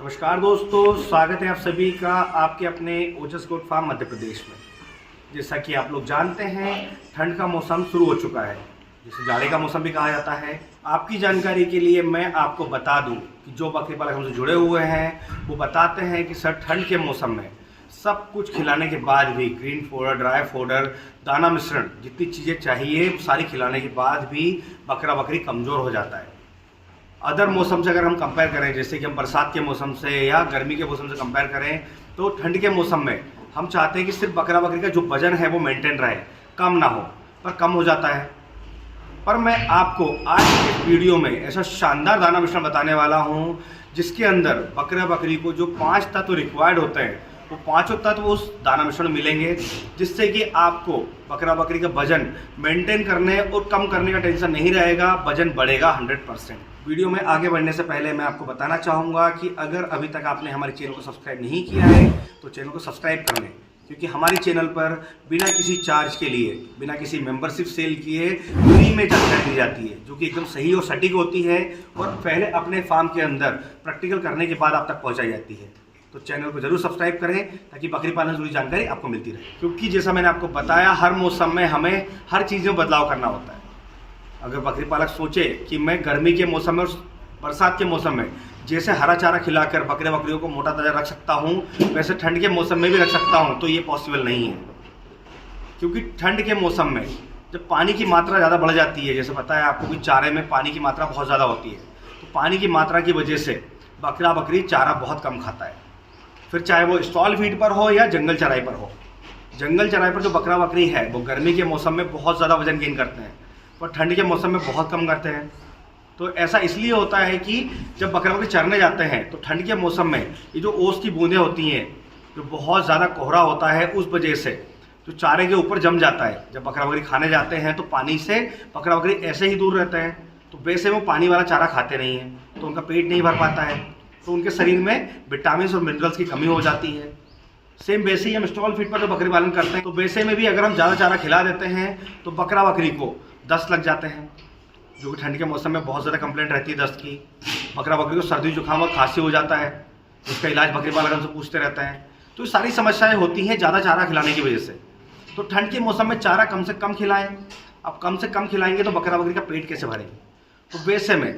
नमस्कार दोस्तों, स्वागत है आप सभी का आपके अपने ओजस गोट फार्म मध्य प्रदेश में। जैसा कि आप लोग जानते हैं, ठंड का मौसम शुरू हो चुका है, जिसे जाड़े का मौसम भी कहा जाता है। आपकी जानकारी के लिए मैं आपको बता दूं कि जो बकरी पालक हमसे जुड़े हुए हैं वो बताते हैं कि सर ठंड के मौसम में सब कुछ खिलाने के बाद भी, ग्रीन फोडर, ड्राई फोडर, दाना मिश्रण, जितनी चीज़ें चाहिए सारी खिलाने के बाद भी बकरा बकरी कमज़ोर हो जाता है। अदर मौसम से अगर हम कंपेयर करें, जैसे कि हम बरसात के मौसम से या गर्मी के मौसम से कंपेयर करें, तो ठंड के मौसम में हम चाहते हैं कि सिर्फ बकरा बकरी का जो वजन है वो मेंटेन रहे, कम ना हो, पर कम हो जाता है। पर मैं आपको आज के वीडियो में ऐसा शानदार दाना मिश्रण बताने वाला हूँ जिसके अंदर बकरा बकरी को जो 5 तत्व रिक्वायर्ड होते हैं वो 5 तत्व उस दाना मिश्रण में मिलेंगे, जिससे कि आपको बकरा बकरी का वजन मेंटेन करने और कम करने का टेंशन नहीं रहेगा, वजन बढ़ेगा 100%। वीडियो में आगे बढ़ने से पहले मैं आपको बताना चाहूँगा कि अगर अभी तक आपने हमारे चैनल को सब्सक्राइब नहीं किया है तो चैनल को सब्सक्राइब कर लें, क्योंकि हमारे चैनल पर बिना किसी चार्ज के लिए, बिना किसी मेंबरशिप सेल किए फ्री में जानकारी दी जाती है, जो कि एकदम सही और सटीक होती है और पहले अपने फार्म के अंदर प्रैक्टिकल करने के बाद आप तक पहुँचाई जाती है। तो चैनल को जरूर सब्सक्राइब करें ताकि बकरी पालन से जुड़ी जानकारी आपको मिलती रहे, क्योंकि जैसा मैंने आपको बताया, हर मौसम में हमें हर चीज़ में बदलाव करना होता है। अगर बकरी पालक सोचे कि मैं गर्मी के मौसम में और बरसात के मौसम में जैसे हरा चारा खिलाकर बकरे बकरियों को मोटा ताजा रख सकता हूँ, वैसे ठंड के मौसम में भी रख सकता हूँ, तो ये पॉसिबल नहीं है। क्योंकि ठंड के मौसम में जब पानी की मात्रा ज़्यादा बढ़ जाती है, जैसे पता है आपको कि चारे में पानी की मात्रा बहुत ज़्यादा होती है, तो पानी की मात्रा की वजह से बकरा बकरी चारा बहुत कम खाता है। फिर चाहे वो स्टॉल फीड पर हो या जंगल चराई पर हो। जंगल चराई पर जो बकरा बकरी है वो गर्मी के मौसम में बहुत ज़्यादा वजन गेन करते हैं और ठंड के मौसम में बहुत कम करते हैं। तो ऐसा इसलिए होता है कि जब बकरा बकरी चरने जाते हैं तो ठंड के मौसम में ये जो ओस की बूंदें होती हैं, जो बहुत ज़्यादा कोहरा होता है, उस वजह से जो चारे के ऊपर जम जाता है। जब बकरा बकरी खाने जाते हैं तो पानी से बकरा बकरी ऐसे ही दूर रहते हैं, तो वैसे वो पानी वाला चारा खाते नहीं हैं, तो उनका पेट नहीं भर पाता है, तो उनके शरीर में विटामिन और मिनरल्स की कमी हो जाती है। सेम वैसे ही हम स्टॉल फीड पर जो बकरी पालन करते हैं, तो वैसे में भी अगर हम ज़्यादा चारा खिला देते हैं तो बकरा बकरी को दस्त लग जाते हैं, जो कि ठंड के मौसम में बहुत ज़्यादा कंप्लेंट रहती है दस्त की। बकरा बकरी को सर्दी जुकाम और खांसी हो जाता है, उसका इलाज बकरी पालक हमसे पूछते रहते हैं। तो ये सारी समस्याएं होती हैं ज़्यादा चारा खिलाने की वजह से। तो ठंड के मौसम में चारा कम से कम खिलाएं। अब कम से कम खिलाएंगे तो बकरा बकरी का पेट कैसे भरेंगे? तो वैसे में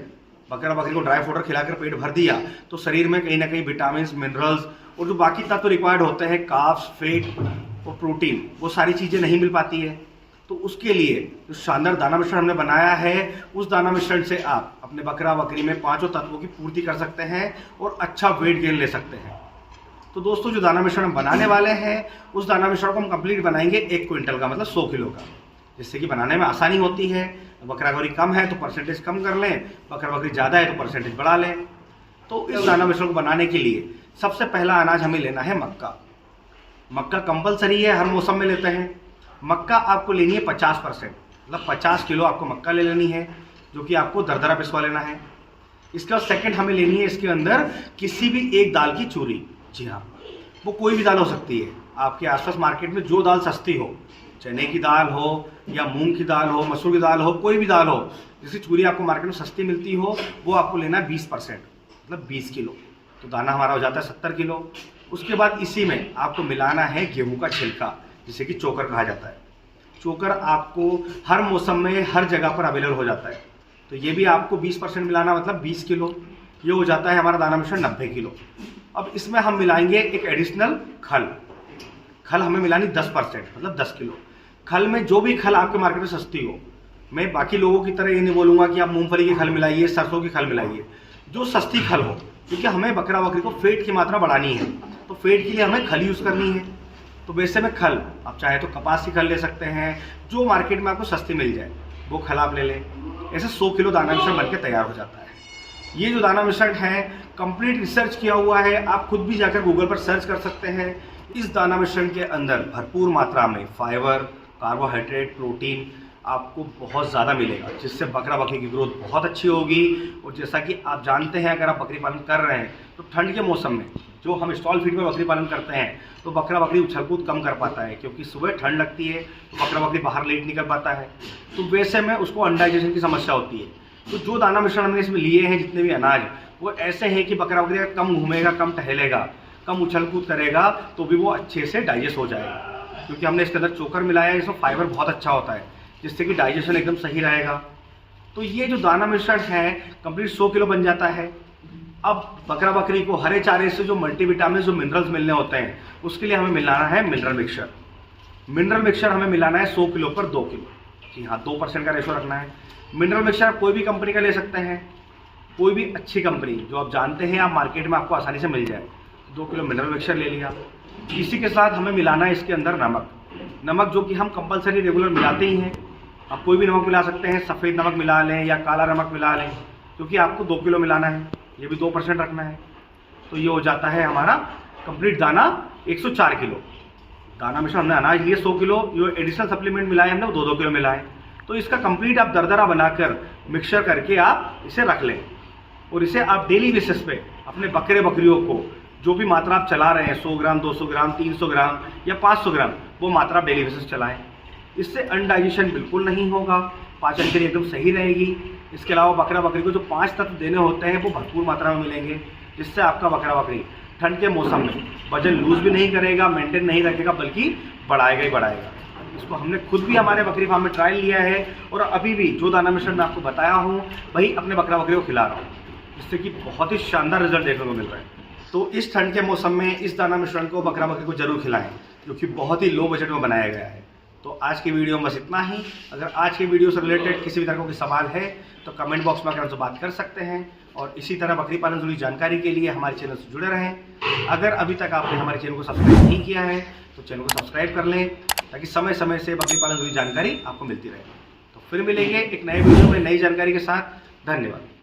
बकरा बकरी को ड्राई फोडर खिलाकर पेट भर दिया तो शरीर में कहीं ना कहीं विटामिन, मिनरल्स और जो बाकी तत्व रिक्वायर्ड होते हैं, कार्ब्स, फैट और प्रोटीन, वो सारी चीज़ें नहीं मिल पाती है। तो उसके लिए जो शानदार दाना मिश्रण हमने बनाया है, उस दाना मिश्रण से आप अपने बकरा बकरी में 5 तत्वों की पूर्ति कर सकते हैं और अच्छा वेट गेन ले सकते हैं। तो दोस्तों, जो दाना मिश्रण हम बनाने वाले हैं, उस दाना मिश्रण को हम कंप्लीट बनाएंगे 1 क्विंटल का, मतलब 100 किलो का, जिससे कि बनाने में आसानी होती है। बकरा बकरी कम है तो परसेंटेज कम कर लें, बकरा बकरी ज़्यादा है तो परसेंटेज बढ़ा लें। तो इस दाना मिश्रण को बनाने के लिए सबसे पहला अनाज हमें लेना है मक्का। मक्का कंपलसरी है, हर मौसम में लेते हैं। मक्का आपको लेनी है 50%, मतलब 50 किलो आपको मक्का ले लेनी है, जो कि आपको दरदरा पिसवा लेना है। इसके बाद सेकंड हमें लेनी है इसके अंदर किसी भी एक दाल की चूरी। जी हाँ, वो कोई भी दाल हो सकती है। आपके आसपास मार्केट में जो दाल सस्ती हो, चने की दाल हो या मूंग की दाल हो, मसूर की दाल हो, कोई भी दाल हो, जिसकी चूरी आपको मार्केट में सस्ती मिलती हो, वो आपको लेना है 20%, मतलब 20 किलो। तो दाना हमारा हो जाता है 70 किलो। उसके बाद इसी में आपको मिलाना है गेहूं का छिलका, जिसे कि चोकर कहा जाता है। चोकर आपको हर मौसम में हर जगह पर अवेलेबल हो जाता है, तो ये भी आपको 20% मिलाना, मतलब 20 किलो। ये हो जाता है हमारा दाना मिश्रण 90 किलो। अब इसमें हम मिलाएंगे एक एडिशनल खल। खल हमें मिलानी 10%, मतलब 10 किलो। खल में जो भी खल आपके मार्केट में सस्ती हो, मैं बाकी लोगों की तरह ये नहीं बोलूँगा कि आप मूंगफली की खल मिलाइए, सरसों की खल मिलाइए, जो सस्ती खल हो, क्योंकि हमें बकरा बकरी को फैट की मात्रा बढ़ानी है, तो फैट के लिए हमें खल यूज़ करनी है। तो वैसे में खल आप चाहे तो कपास की खल ले सकते हैं, जो मार्केट में आपको सस्ती मिल जाए वो खल आप ले लें। ऐसे 100 किलो दाना मिश्रण बनके तैयार हो जाता है। ये जो दाना मिश्रण है कंप्लीट रिसर्च किया हुआ है, आप खुद भी जाकर गूगल पर सर्च कर सकते हैं। इस दाना मिश्रण के अंदर भरपूर मात्रा में फाइबर, कार्बोहाइड्रेट, प्रोटीन आपको बहुत ज़्यादा मिलेगा, जिससे बकरा बकरी की ग्रोथ बहुत अच्छी होगी। और जैसा कि आप जानते हैं, अगर आप बकरी पालन कर रहे हैं तो ठंड के मौसम में जो हम स्टॉल फीड में बकरी पालन करते हैं, तो बकरा बकरी उछल कूद कम कर पाता है, क्योंकि सुबह ठंड लगती है तो बकरा बकरी बाहर लेट निकल पाता है, तो वैसे में उसको अनडाइजेशन की समस्या होती है। तो जो दाना मिश्रण हमने इसमें लिए हैं, जितने भी अनाज, वो ऐसे हैं कि बकरा बकरी कम घूमेगा, कम टहलेगा, कम उछल कूद करेगा तो भी वो अच्छे से डाइजेस्ट हो जाएगा, क्योंकि हमने इसके अंदर चोकर मिलाया है। इसमें फाइबर बहुत अच्छा होता है जिससे कि डाइजेशन एकदम सही रहेगा। तो ये जो दाना मिश्रण है कंप्लीट 100 किलो बन जाता है। अब बकरा बकरी को हरे चारे से जो मल्टीविटामिन जो मिनरल्स मिलने होते हैं उसके लिए हमें मिलाना है मिनरल मिक्सचर। मिनरल मिक्सचर हमें मिलाना है 100 किलो पर 2 किलो। जी हाँ, 2% का रेशो रखना है। मिनरल मिक्सचर आप कोई भी कंपनी का ले सकते हैं, कोई भी अच्छी कंपनी जो आप जानते हैं, आप मार्केट में आपको आसानी से मिल जाए। 2 किलो मिनरल मिक्सचर ले लिया। इसी के साथ हमें मिलाना है इसके अंदर नमक जो कि हम कंपलसरी रेगुलर मिलाते ही हैं। आप कोई भी नमक मिला सकते हैं, सफ़ेद नमक मिला लें या काला नमक मिला लें, क्योंकि आपको 2 किलो मिलाना है, ये भी 2% रखना है। तो ये हो जाता है हमारा कंप्लीट दाना 104 किलो। दाना मिश्रण हमने अनाज लिए 100 किलो, जो एडिशनल सप्लीमेंट मिलाए हमने वो 2-2 किलो मिलाए। तो इसका कंप्लीट आप दरदरा बनाकर मिक्सचर करके आप इसे रख लें और इसे आप डेली बेसिस पे अपने बकरे बकरियों को जो भी मात्रा आप चला रहे हैं 100 ग्राम, 200 ग्राम, 300 ग्राम या 500 ग्राम, वो मात्रा आप डेली बेसिस चलाएं। इससे अनडाइजेशन बिल्कुल नहीं होगा, पाचन क्रिया एकदम सही रहेगी। इसके अलावा बकरा बकरी को जो 5 तत्व देने होते हैं वो भरपूर मात्रा में मिलेंगे, जिससे आपका बकरा बकरी ठंड के मौसम में वजन लूज भी नहीं करेगा, मेंटेन नहीं रखेगा, बल्कि बढ़ाएगा ही बढ़ाएगा। इसको हमने खुद भी हमारे बकरी फार्म में ट्रायल लिया है और अभी भी जो दाना मिश्रण मैं आपको बताया हूँ वही अपने बकरा बकरी को खिला रहा हूँ, जिससे कि बहुत ही शानदार रिजल्ट देखने को मिल रहा है। तो इस ठंड के मौसम में इस दाना मिश्रण को बकरा बकरी को जरूर खिलाएं, क्योंकि बहुत ही लो बजट में बनाया गया है। तो आज की वीडियो में बस इतना ही। अगर आज की वीडियो से रिलेटेड किसी भी तरह का कोई सवाल है तो कमेंट बॉक्स में आकर हमसे बात कर सकते हैं, और इसी तरह बकरी पालन से जुड़ी जानकारी के लिए हमारे चैनल से जुड़े रहें। अगर अभी तक आपने हमारे चैनल को सब्सक्राइब नहीं किया है तो चैनल को सब्सक्राइब कर लें, ताकि समय समय से बकरी पालन से जुड़ी जानकारी आपको मिलती रहे। तो फिर मिलेंगे एक नए वीडियो में नई जानकारी के साथ। धन्यवाद।